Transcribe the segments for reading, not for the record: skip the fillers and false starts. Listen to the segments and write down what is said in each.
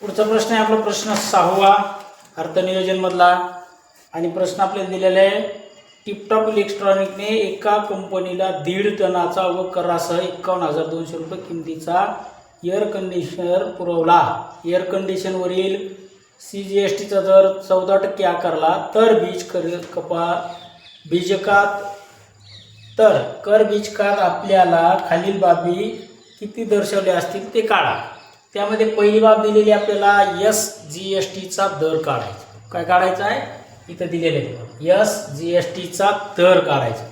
पुढचा प्रश्न आहे आपला प्रश्न 6वा अर्थनियोजन मधला आणि प्रश्न आपल्याला दिलेला आहे टिपटॉप इलेक्ट्रॉनिकने एका कंपनीला 1.5 टनाचा व करासह 51,200 रुपये किमतीचा एअर कंडिशनर पुरवला. एअर कंडिशनवरील CGSTचा दर 14% आकारला तर कर बीजकात आपल्याला खालील बाबी किती दर्शवले असतील ते काढा. त्यामध्ये पहिली बाब दिलेली आपल्याला SGSTचा दर काढायचा. काय काढायचा आहे इथं दिलेले आहे SGSTचा दर काढायचा.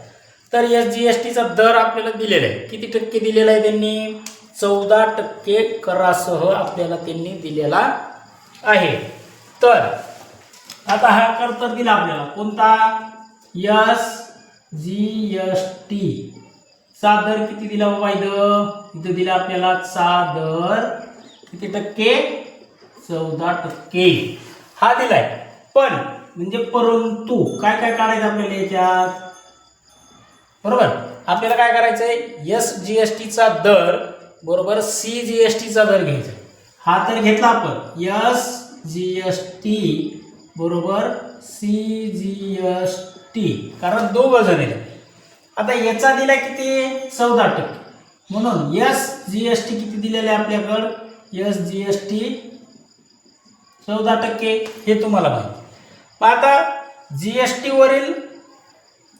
तर SGSTचा दर आपल्याला दिलेला आहे. किती टक्के दिलेला आहे त्यांनी 14% करासह आपल्याला त्यांनी दिलेला आहे. तर आता हा कर तर दिला आपल्याला कोणता SGST चा दर किती दिला पाहिजे इथं दिला आपल्याला चा दर किती टक्के 14% हा दिलाय. पण म्हणजे परंतु काय काय काढायचं आपल्याला याच्यात बरोबर आपल्याला काय करायचंय SGSTचा दर बरोबर CGSTचा दर घ्यायचा. हा तर घेतला आपण SGST बरोबर CGST कारण दोघं जण आहेत. आता याचा दिला किती 14% म्हणून SGST किती दिलेलं आहे आपल्याकडं SGST 14% हे तुम्हाला माहिती. आता GST वरील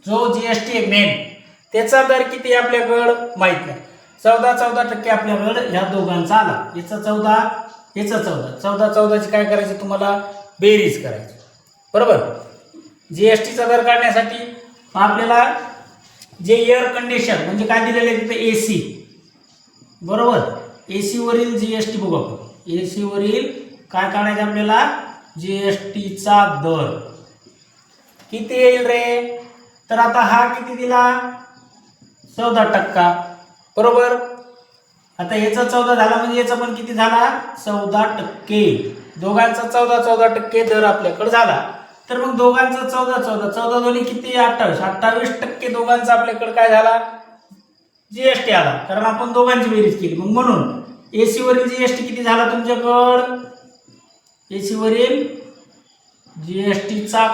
जो GST आहे मेन त्याचा दर किती आपल्याकडं माहित नाही. 14% आपल्याकडं ह्या दोघांचा आला. याचा 14 याचा 14 14ची काय करायचं तुम्हाला बेरीज करायची बरोबर. GSTचा दर काढण्यासाठी आपल्याला जे एअर कंडिशन म्हणजे काय दिलेलं आहे तिथे AC बरोबर. AC वरील GST बघू आपण. AC वरील काय काढायचं आपल्याला GSTचा दर किती येईल रे. तर आता हा किती दिला 14% बरोबर. आता याचा 14 झाला म्हणजे याचा पण किती झाला 14%. दोघांचा 14% दर आपल्याकडे झाला. तर मग दोघांचा 14 दोन्ही किती 28% दोघांचा आपल्याकडे काय झाला GST आला कारण आपण दोघांची बेरीज केली. मग म्हणून AC वरील GST किती झाला तुमच्याकडं AC वरील GSTचा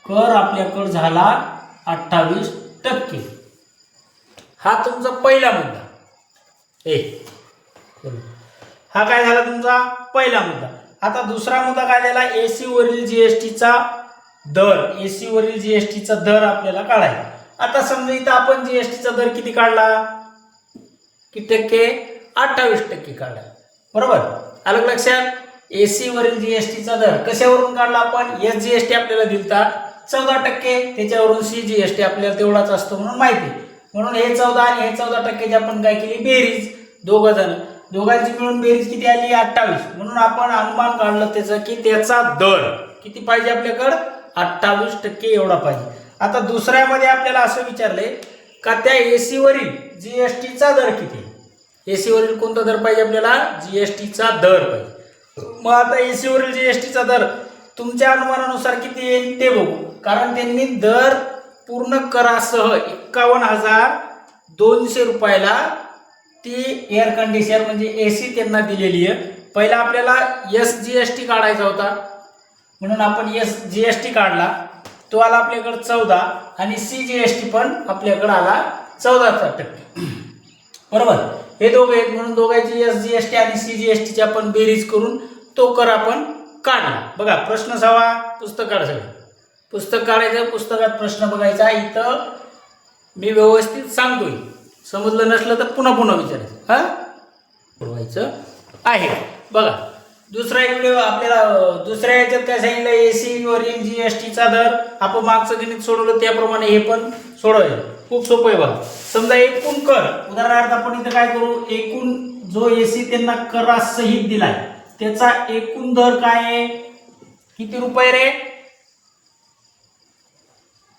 कर आपल्याकडे झाला 28%. हा तुमचा पहिला मुद्दा. हा काय झाला तुमचा पहिला मुद्दा. आता दुसरा मुद्दा काय झाला AC वरील GSTचा दर आपल्याला काढायचा. आता समजा इथं आपण GSTचा दर किती काढला किती टक्के 28% काढला बरोबर. आलं लक्षात. AC वरील GSTचा दर कशावरून काढला आपण SGST आपल्याला दिलता 14% त्याच्यावरून CGST आपल्याला तेवढाच असतो म्हणून माहिती. म्हणून हे 14 आणि हे 14%ची आपण काय केली बेरीज दोघांची मिळून बेरीज किती आली 28. म्हणून आपण अनुमान काढलं त्याचं की त्याचा दर किती पाहिजे आपल्याकडं 28% एवढा पाहिजे. आता दुसऱ्यामध्ये आपल्याला असं विचारलंय का त्या AC वरील GSTचा दर किती. AC वरील कोणता दर पाहिजे आपल्याला GSTचा दर पाहिजे. मग आता AC वरील GSTचा दर तुमच्या अनुमानानुसार किती येईल ते बघू. कारण त्यांनी दर पूर्ण करासह 51,200 रुपयाला ती एअर कंडिशनर म्हणजे AC त्यांना दिलेली आहे. पहिला आपल्याला SGST काढायचा होता म्हणून आपण SGST काढला. तो आला आपल्याकडे 14 आणि CGST पण आपल्याकडे आला 14% बरोबर. हे दोघे आहेत म्हणून दोघांची SGST आणि CGSTची आपण बेरीज करून तो कर आपण काढला. बघा प्रश्न 6 पुस्तक काढायचं. पुस्तक काढायचं पुस्तकात प्रश्न बघायचा. इथं मी व्यवस्थित सांगतोय समजलं नसलं तर पुन्हा विचारायचं सोडवायचं आहे. बघा दुसरा एक व्हिडिओ आपल्याला दुसऱ्या याच्यात काय सांगितलं AC वरील GSTचा दर आपण मागचं गणित सोडवलं त्याप्रमाणे हे पण सोडवायचं. खूप सोपं आहे बघा. समजा एकूण कर उदाहरणार्थ आपण इथं काय करू एकूण जो AC त्यांना करासहित दिलाय त्याचा एकूण दर काय आहे किती रुपये रे.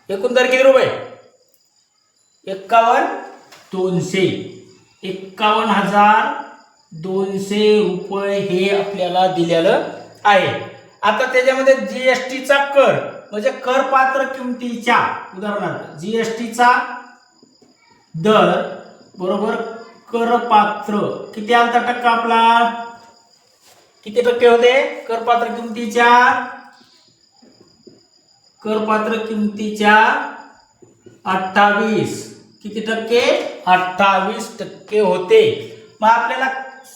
एकूण दर किती रुपये 51,200 रुपये हे आपल्याला दिलेलं आहे. आता त्याच्यामध्ये GSTचा कर म्हणजे करपात्र किमतीच्या उदाहरणार्थ GSTचा दर बरोबर करपात्र किती आलता टक्का आपला, किती टक्के होते करपात्र किमतीच्या 28, किती टक्के 28% होते. मग आपल्याला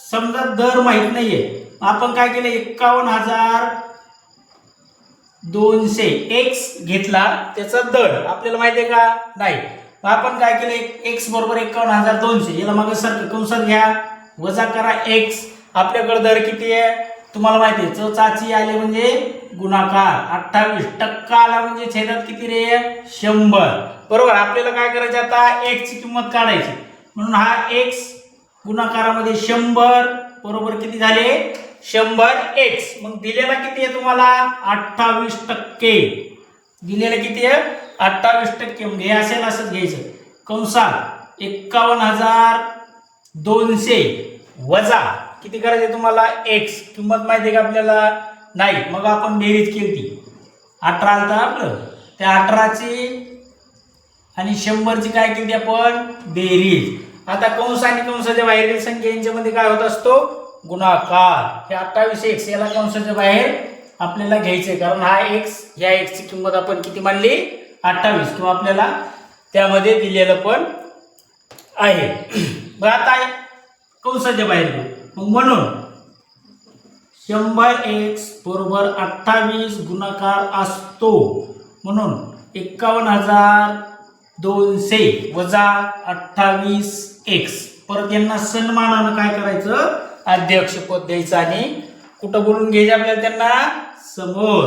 समजा दर माहित नाहीये, आपण काय केलं 51,200 एक्स घेतला, त्याचा दर आपल्याला माहिती आहे का नाही. मग आपण काय केलं एक्स बरोबर 51,200 याला मागे सारखं कंसात घ्या, वजा करा एक्स. आपल्याकडे दर किती आहे तुम्हाला माहिती आहे, चाची आले म्हणजे गुणाकार, 28 टक्का आला म्हणजे छेदात किती रे 100. बरोबर. आपल्याला काय करायचं आता एक्स ची किंमत काढायची, म्हणून हा एक्स गुणाकारामध्ये 100 बरोबर किती झाले 100 एक्स. मग दिलेला किती आहे तुम्हाला 28%. दिलेला किती आहे 28%. मग हे असेल असंच घ्यायचं कंसात 51,200 वजा किती करायचे तुम्हाला एक्स, किंमत माहिती आहे का आपल्याला नाही. मग आपण बेरीज केली 18 आलता आपलं, त्या 18ची आणि 100ची काय केली आपण बेरीज. आता कंस आणि कंसाच्या बाहेरील संख्या यांच्यामध्ये काय होत असतो गुणाकार. हे 28 एक्स याला कंसाच्या बाहेर आपल्याला घ्यायचे, कारण हा एक्स या एक्सची किंमत आपण किती मानली 28, किंवा आपल्याला त्यामध्ये दिलेलं पण आहे. मग आता कंसाच्या बाहेर घेऊ, मग म्हणून 100x बरोबर 28 गुणाकार असतो, म्हणून 51,200 वजा 28x. परत यांना सन्मानानं काय करायचं अध्यक्ष पद द्यायचं आणि कुठं बोलून घ्यायचं आपल्याला त्यांना समोर.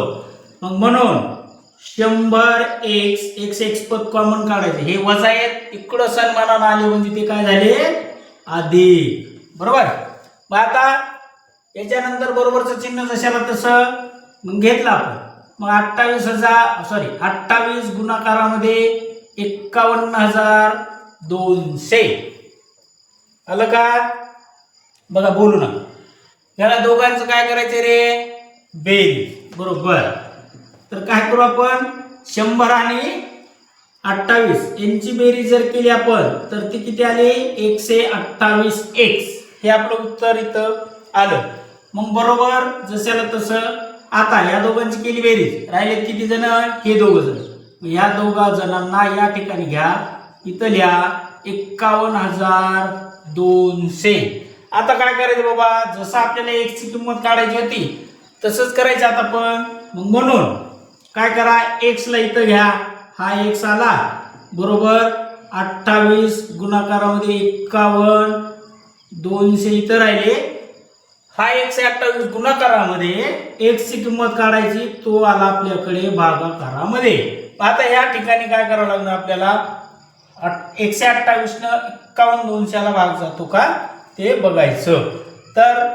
मग म्हणून 100x x पद कॉमन काढायचे, हे वजा आहेत इकडं सन्मानानं आले म्हणजे ते काय झाले अधिक. बरोबर. मग आता याच्यानंतर बरोबरचं चिन्ह जशाला तसं मग घेतलं आपण. मग 28 गुणाकारामध्ये 51,200 आलं का. बघा बोलू ना, याला दोघांचं काय करायचं रे बेरीज. बरोबर. तर काय करू आपण 100 आणि 28 यांची बेरीज जर केली आपण तर ती किती आली 128x. हे आपलं उत्तर इथं आलं. मग बरोबर जशाला तसं आता या दोघांची केली बेरीज, राहिलेत किती जण हे दोघ जण. या दोघा जणांना या ठिकाणी घ्या, इथं लिहा 51,200. आता काय करायचं बाबा, जसं आपल्याला x ची किंमत काढायची होती तसंच करायचं आता पण. मग म्हणून काय करा x ला इथं घ्या, हा x आला बरोबर 28 गुणाकारामध्ये 51,200 इथं राहिले. हा 128 गुणाकारामध्ये x ची किंमत काढायची, तो आला आपल्याकडे भागाकारामध्ये. आता या ठिकाणी काय करावं लागणार आपल्याला 128 न 51,200 ला भाग जातो का ते बघायचं. तर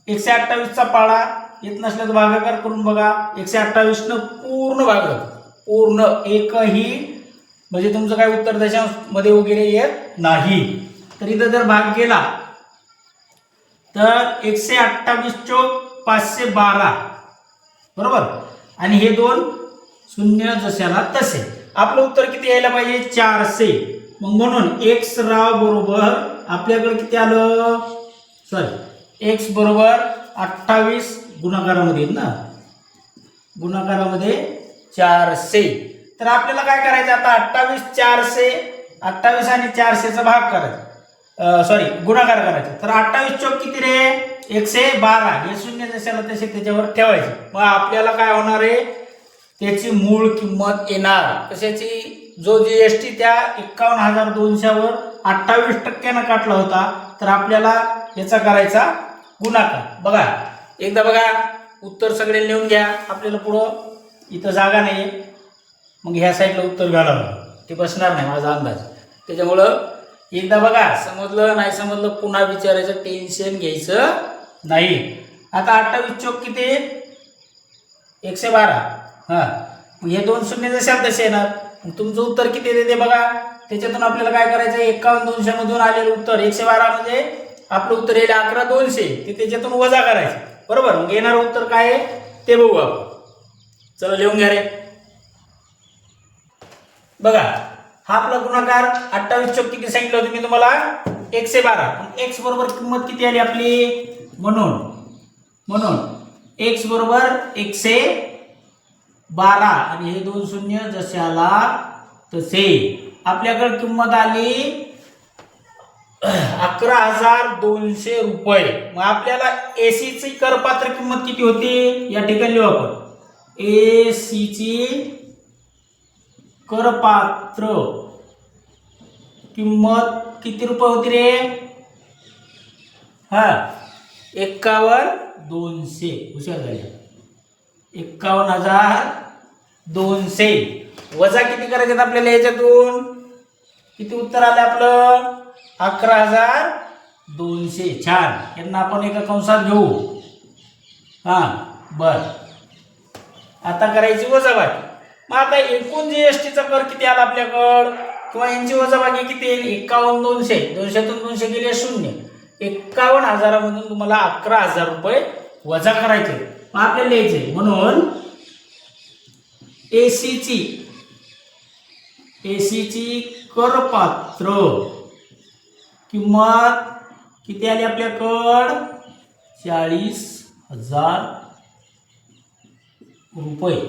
128 चा पाडा येत नसल्या तर भागाकार करून बघा. 128 न पूर्ण भाग जातो, पूर्ण एकही म्हणजे तुमचं काय उत्तर दशांश मध्ये वगैरे येत नाही. तर इथं जर भाग गेला तर 128 चोक 512 बरोबर, आणि हे दोन शून्य जशाला तसे. आपलं उत्तर किती यायला पाहिजे 400. मग म्हणून x राव बरोबर आपल्याकडे किती आलं, सॉरी x बरोबर 28 गुणाकारामध्ये ना, गुणाकारामध्ये 400. तर आपल्याला काय करायचं आता 28 आणि 400 चा भाग करायचा, सॉरी गुणाकार करायचा. तर 28 चौक किती रे 112, हे शून्य जशाला तसे त्याच्यावर ठेवायचे. मग आपल्याला काय होणार आहे त्याची मूळ किंमत येणार कशाची, जो जीएसटी त्या 51,200 वर 28% काटला होता, तर आपल्याला याचा करायचा गुणाकार. बघा एकदा बघा उत्तर सगळे लिहून घ्या, आपल्याला पुढं इथं जागा नाही, मग ह्या साईडला उत्तर घालावं ते बसणार नाही माझा अंदाज. त्याच्यामुळं एकदा बघा, समजलं नाही समजलं पुन्हा विचारायचं, टेन्शन घ्यायचं नाही. आता 28 चौक किती 112, हां मग हे दोन शून्य जशाल तसे येणार. मग तुमचं उत्तर किती देते बघा, त्याच्यातून आपल्याला काय करायचं 51,200 मधून आलेलं उत्तर 112 म्हणजे आपलं उत्तर येईल 11,200, ते त्याच्यातून वजा करायचं बरोबर. मग येणारं उत्तर काय आहे ते बघू आपण. चला लिहून घ्या रे. बघा हा आपला गुणाकार 28 चौक किती सांगितलं होतं मी तुम्हाला 112. एक्स बरोबर किंमत किती आली आपली? म्हणून एक्स बरोबर 112 आणि हे 2 शून्य जशाला तसे आपल्याकडे किंमत आली 11,200 रुपये. मग आपल्याला एसी ची करपात्र किंमत किती होती या ठिकाणी लिहू आपण. एसी ची करपात्र किंमत किती रुपये होती रे? 51,200. हुशार झाले. 51,200 वजा किती करायचे आपल्याला याच्यातून? किती उत्तर आलं आपलं? 11,200. छान. यांना आपण एका कंसात घेऊ. बर. आता करायची वजाबाकी. मग आता एकूण जीएसटीचा कर किती आला आपल्याकडं किंवा यांची वजाबाकी किती येईल? 51,200. 200तून 200 गेले 0. 51,000 मधून तुम्हाला 11,000 रुपये वजा करायचे. मग आपल्याला लिहायचे म्हणून एसीची करपात्र किंमत किती आली आपल्याकडं? 40,000 रुपये.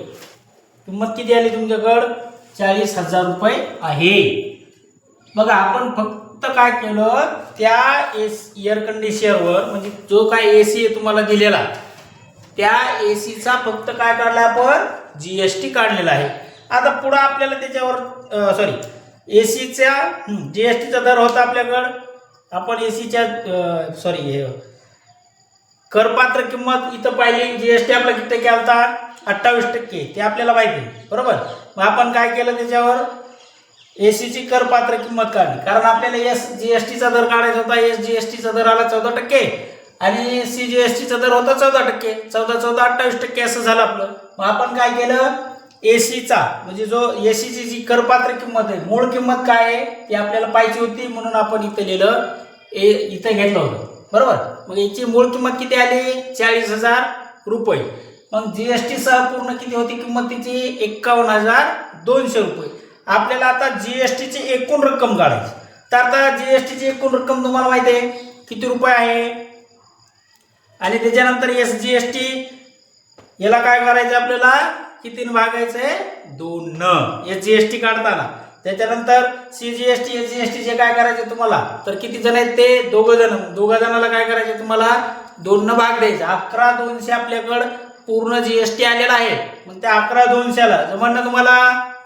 किंमत किती आली तुमच्याकडं? 40,000 रुपये आहे. बघा आपण फक्त काय केलं त्या एअर कंडिशनरवर म्हणजे जो काय एसी तुम्हाला दिलेला त्या एसीचा फक्त काय काढला आपण? जीएसटी काढलेला आहे. आता पुढे आपल्याला त्याच्यावर एसीचा जीएसटीचा दर होता आपल्याकडं. आपण एसीच्या करपात्र किंमत इथं पाहिली. जीएसटी आपला किती टक्के आलता? 28%. ते आपल्याला माहिती आहे बरोबर. मग आपण काय केलं त्याच्यावर एसीची करपात्र किंमत काढली कारण आपल्याला जीएसटीचा दर काढायचा होता. जीएसटीचा दर आला 14% आणि सीजीएसटीचा दर होता 14%. 28% असं झालं आपलं. मग आपण काय केलं एसीचा म्हणजे जो एसीची जी करपात्र किंमत आहे मूळ किंमत काय आहे ती आपल्याला पाहिजे होती म्हणून आपण इथं लिहिलं इथं घेतलं होतं बरोबर. मग याची मूळ किंमत किती आली? 40,000 रुपये. मग जीएसटी सह पूर्ण किती होती किंमत तिची? 51,200 रुपये. आपल्याला आता जीएसटीची एकूण रक्कम काढायची. तर आता जीएसटीची एकूण रक्कम तुम्हाला माहिती आहे किती रुपये आहे आणि त्याच्यानंतर एसजीएसटी याला काय करायचं आपल्याला? कितीने भागायचंय? 2 एसजीएसटी काढताना. त्याच्यानंतर सीजीएसटी एसजीएसटीचे काय करायचे तुम्हाला? तर किती जण आहेत ते? 2 जण. 2 जणांना काय करायचे तुम्हाला? 2 भाग द्यायचा. 11,200 आपल्याकडं पूर्ण जीएसटी आलेला आहे. मग त्या 11,200ला जमत ना तुम्हाला?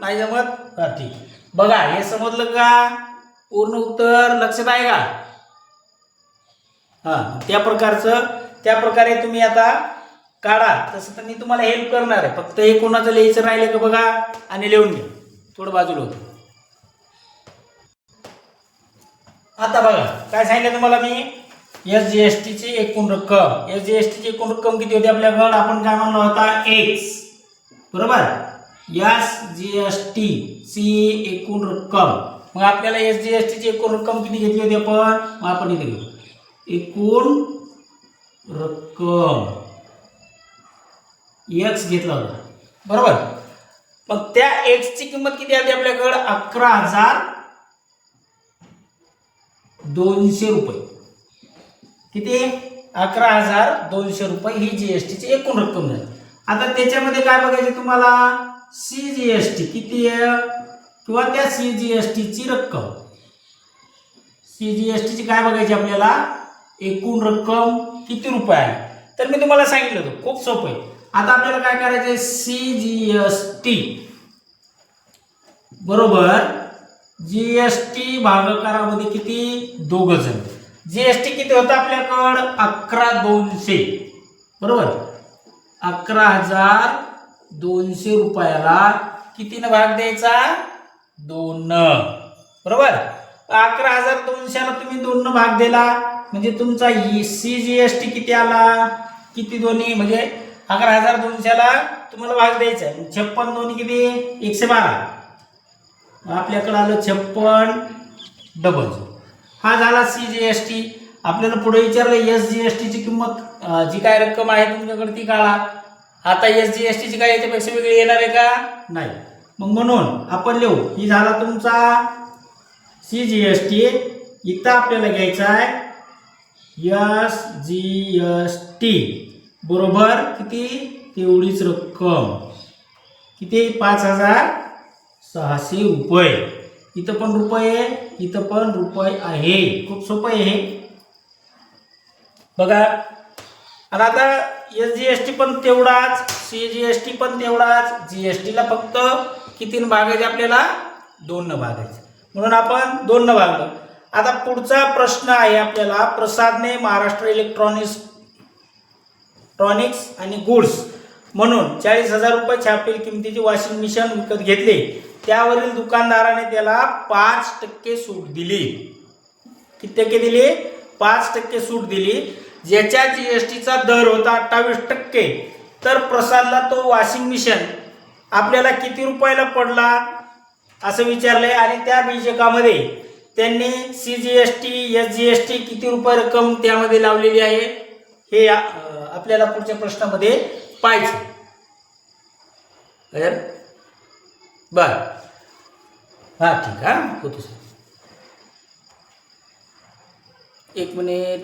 नाही जमत? ठीक. बघा हे समजलं का? पूर्ण उत्तर लक्षात आहे का? त्या प्रकारे तुम्ही आता काढा. तसं तर मी तुम्हाला हेल्प करणार आहे. फक्त हे कोणाचं लिहायचं राहिलं का बघा आणि लिहून घ्या. थोडं बाजूला होतं. आता बघा काय सांगितलं तुम्हाला मी? एसजीएसटीची एकूण रक्कम. एसजीएसटीची एकूण रक्कम किती होती आपल्याकडे? आपण काय म्हणलो होता? एक्स बरोबर. एसजीएसटी ची एकूण रक्कम. मग आपल्याला एसजीएसटी ची एकूण रक्कम किती घेतली होती आपण? मग आपण इथे घेऊ एकूण रक्कम एक्स घेतला होता बरोबर. मग त्या एक्स ची किंमत किती आली आपल्याकडे? 11,200 रुपये. किती? 11,200 रुपये ही जीएसटीची एकूण रक्कम झाली. आता त्याच्यामध्ये काय बघायचे तुम्हाला? सीजीएसटी किती आहे किंवा त्या सीजीएसटीची रक्कम. सीजीएसटीची काय बघायची आपल्याला? एकूण रक्कम किती रुपये आहे. तर मी तुम्हाला सांगितलं होतं खूप सोपं आहे. आता आपल्याला काय करायचं? सीजीएसटी बरोबर जीएसटी भागाकारामध्ये किती? 2 जण. जीएसटी किती होता आपल्याकडं? 11,200 बरोबर. 11,200 रुपयाला कितीने भाग द्यायचा? 2 बरोबर. 11,200ला तुम्ही 2 भाग दिला म्हणजे तुमचा सीजीएसटी किती आला? किती दोन्ही म्हणजे 11,200ला तुम्हाला भाग द्यायचा आहे. 56 दोन्ही किती? 112. आपल्याकडे आलं 56 डबल. हा झाला सीजीएसटी. आपल्याला पुढे विचारलं एसजीएसटीची किंमत जी काय रक्कम आहे तुमच्याकडे ती काढा. आता एसजीएसटीची काय याच्यापेक्षा वेगळी येणार आहे का? नाही. मग म्हणून आपण लिहू ही झाला तुमचा सीजीएसटी इथं आपल्याला घ्यायचं आहे SGST बरोबर किती, तेवढीच रक्कम किती, 5,600 रुपये. इथं पण रुपये आहे, इथं पण रुपये आहे. खूप सोपं आहे हे बघा. आणि आता SGST पण तेवढाच, CGST पण तेवढाच. GST ला फक्त किती भागायचे आपल्याला, 2 न भागायचे, म्हणून आपण 2 न भागलो. आता पुढचा प्रश्न आहे आपल्याला, प्रसादने महाराष्ट्र इलेक्ट्रॉनिक्स आणि गुड्स म्हणून 40,000 रुपये छापील किमतीचे वॉशिंग मशीन विकत घेतले. त्यावरील दुकानदाराने त्याला 5% सूट दिली. किती टक्के दिली, 5% सूट दिली. ज्याच्या GSTचा दर होता 28%. तर प्रसादला तो वॉशिंग मशीन आपल्याला किती रुपयाला पडला असं विचारलंय. आणि त्या बीजकामध्ये त्यांनी CGST SGST किती रुपये रक्कम त्यामध्ये लावलेली आहे हे आपल्याला पुढच्या प्रश्नामध्ये पाहायचं. बर हा ठीक आहे, होतो सर. 1 मिनिट.